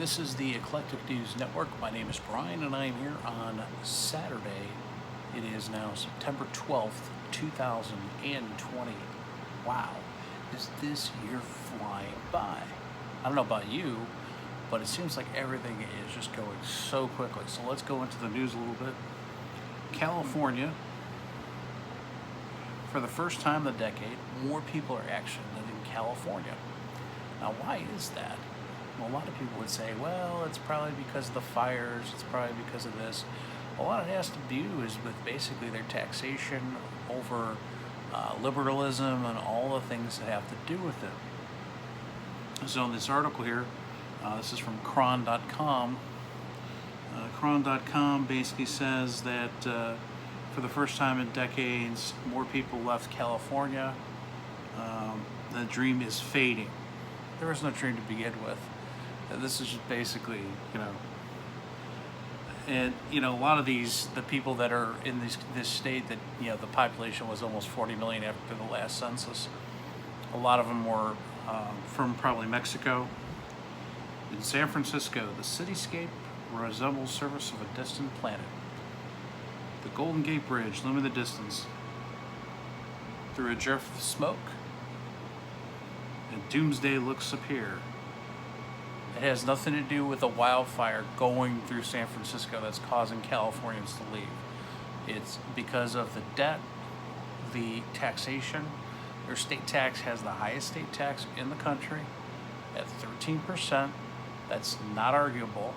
This is the Eclectic News Network. My name is Brian, and I am here on Saturday. It is now September 12th, 2020. Wow, is this year flying by? I don't know about you, but it seems like everything is just going so quickly. So let's go into the news a little bit. California, for the first time in a decade, more people are actually living in California. Now, why is that? Well, a lot of people would say, well, it's probably because of the fires, it's probably because of this. A lot of it has to do is with basically their taxation over liberalism and all the things that have to do with it. So in this article here, this is from Cron.com. Cron.com basically says that for the first time in decades, more people left California. The dream is fading. There was no dream to begin with. This is just basically, and a lot of the people that are in this state that, the population was almost 40 million after the last census. A lot of them were from probably Mexico. In San Francisco, the cityscape resembles the surface of a distant planet. The Golden Gate Bridge limits the distance through a drift of smoke, and doomsday looks appear. It has nothing to do with a wildfire going through San Francisco that's causing Californians to leave. It's because of the debt, the taxation. Their state tax has the highest state tax in the country at 13%. That's not arguable.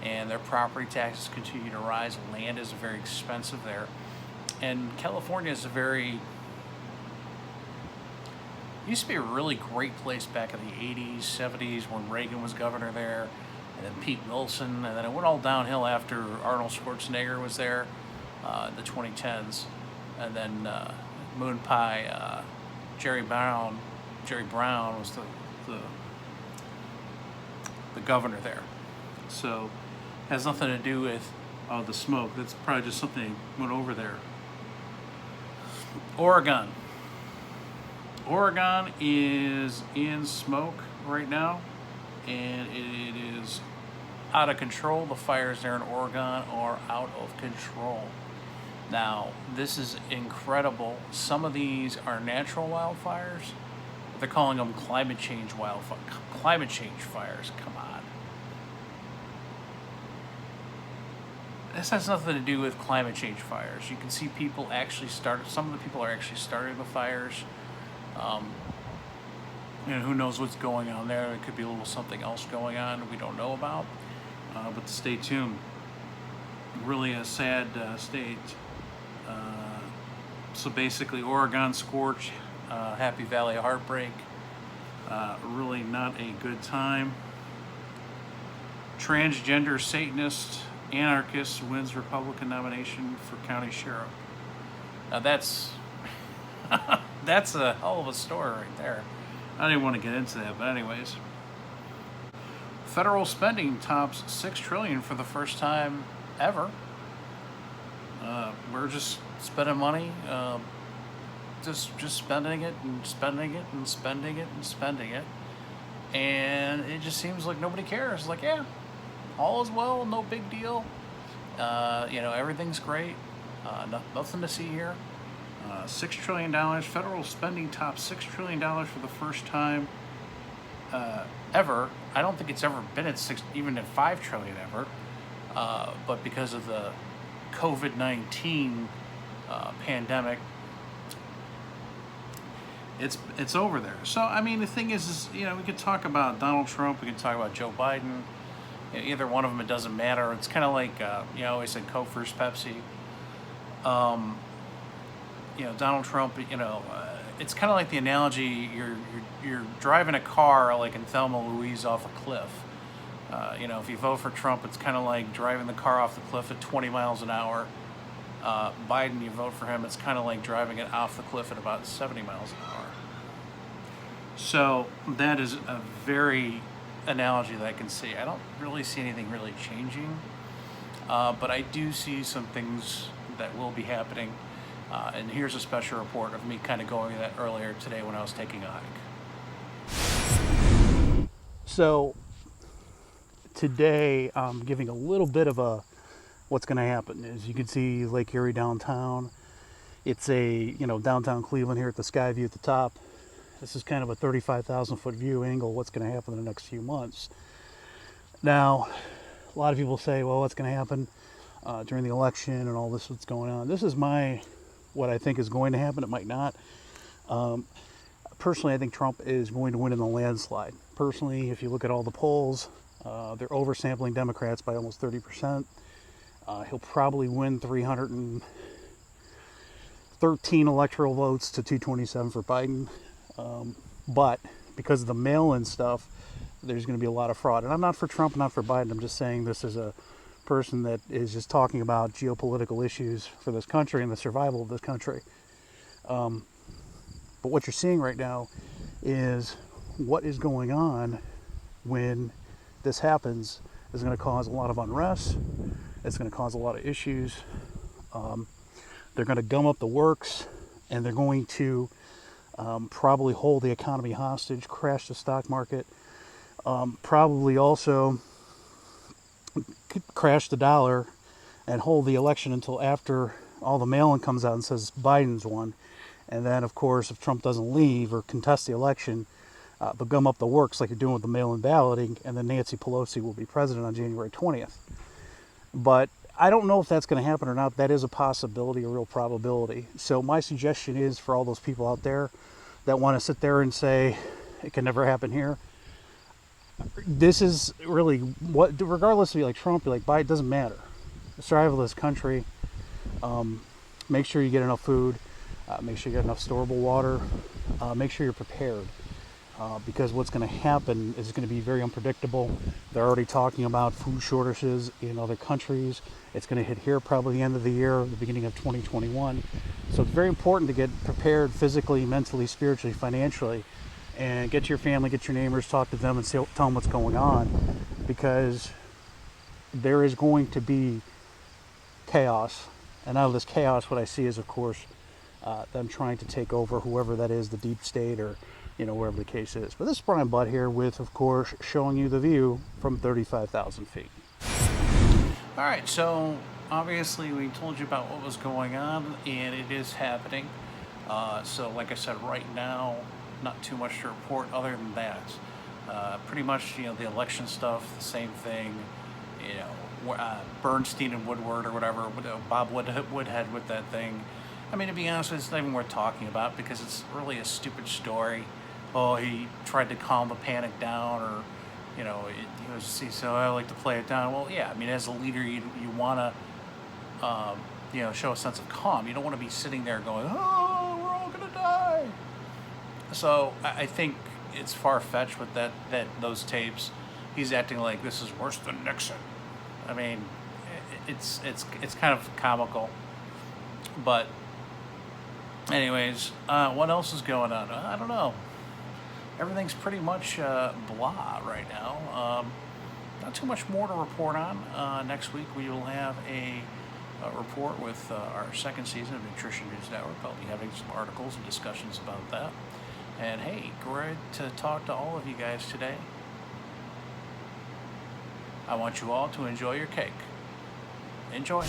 And their property taxes continue to rise. Land is very expensive there. And California is used to be a really great place back in the 80s, 70s when Reagan was governor there, and then Pete Wilson, and then it went all downhill after Arnold Schwarzenegger was there in the 2010s, and then Moon Pie, Jerry Brown was the governor there. So it has nothing to do with the smoke. That's probably just something that went over there. Oregon is in smoke right now, and it is out of control. The fires there in Oregon are out of control. Now, this is incredible. Some of these are natural wildfires. They're calling them climate change fires. Come on. This has nothing to do with climate change fires. You can see some of the people are actually starting the fires. Who knows what's going on there? It could be a little something else going on we don't know about. But stay tuned. Really a sad state. So basically, Oregon scorch, Happy Valley heartbreak. Really not a good time. Transgender Satanist anarchist wins Republican nomination for county sheriff. Now that's that's a hell of a story right there. I didn't want to get into that, but anyways. Federal spending tops $6 trillion for the first time ever. We're just spending money, just spending it and spending it and spending it and spending it, and it just seems like nobody cares. Like, yeah, all is well, no big deal. Everything's great. Nothing to see here. $6 trillion. Federal spending tops $6 trillion for the first time ever. I don't think it's ever been at even at $5 trillion ever. But because of the COVID-19 pandemic, it's over there. So I mean, the thing is we could talk about Donald Trump, we could talk about Joe Biden. Either one of them, it doesn't matter. It's kind of like I always said, Coke versus Pepsi. Donald Trump, it's kind of like the analogy, you're driving a car like in Thelma Louise off a cliff. If you vote for Trump, it's kind of like driving the car off the cliff at 20 miles an hour. Biden, you vote for him, it's kind of like driving it off the cliff at about 70 miles an hour. So that is a very analogy that I can see. I don't really see anything really changing, but I do see some things that will be happening. And here's a special report of me kind of going that earlier today when I was taking a hike. So today I'm giving a little bit of a what's going to happen. As you can see, Lake Erie downtown. It's a, downtown Cleveland here at the sky view at the top. This is kind of a 35,000 foot view angle. What's going to happen in the next few months? Now, a lot of people say, well, what's going to happen during the election and all this what's going on? This is what I think is going to happen. It might not. Personally, I think Trump is going to win in a landslide. Personally, if you look at all the polls, they're oversampling Democrats by almost 30%. He'll probably win 313 electoral votes to 227 for Biden. But because of the mail-in stuff, there's going to be a lot of fraud. And I'm not for Trump, not for Biden. I'm just saying this is a person that is just talking about geopolitical issues for this country and the survival of this country. But what you're seeing right now is what is going on when this happens is going to cause a lot of unrest. It's going to cause a lot of issues. They're going to gum up the works, and they're going to probably hold the economy hostage, crash the stock market, probably also crash the dollar and hold the election until after all the mail-in comes out and says Biden's won. And then, of course, if Trump doesn't leave or contest the election, they'll gum up the works like you're doing with the mail-in balloting, and then Nancy Pelosi will be president on January 20th. But I don't know if that's going to happen or not. That is a possibility, a real probability. So my suggestion is for all those people out there that want to sit there and say it can never happen here, this is really what, regardless of you like Trump, you like Biden, it doesn't matter. The survival of this country, make sure you get enough food, make sure you get enough storable water, make sure you're prepared. Because what's going to happen is going to be very unpredictable. They're already talking about food shortages in other countries. It's going to hit here probably the end of the year, the beginning of 2021. So it's very important to get prepared physically, mentally, spiritually, financially, and get to your family, get your neighbors, talk to them, and tell them what's going on, because there is going to be chaos. And out of this chaos, what I see is, of course, them trying to take over whoever that is, the deep state or wherever the case is. But this is Brian Butt here with, of course, showing you the view from 35,000 feet. All right, so obviously we told you about what was going on, and it is happening. So like I said, right now, not too much to report other than that. Pretty much, the election stuff, the same thing. Bernstein and Woodward or whatever, Bob Woodhead with that thing. I mean, to be honest, it's not even worth talking about because it's really a stupid story. Oh, he tried to calm the panic down, or he said, I like to play it down. Well, yeah, I mean, as a leader, you want to, show a sense of calm. You don't want to be sitting there going, oh, we're all gonna die. So I think it's far-fetched with those tapes. He's acting like this is worse than Nixon. I mean, it's kind of comical, but. Anyways, what else is going on? I don't know. Everything's pretty much blah right now. Not too much more to report on. Next week we will have a report with our second season of Nutrition News Network. I'll be having some articles and discussions about that. And hey, great to talk to all of you guys today. I want you all to enjoy your cake. Enjoy.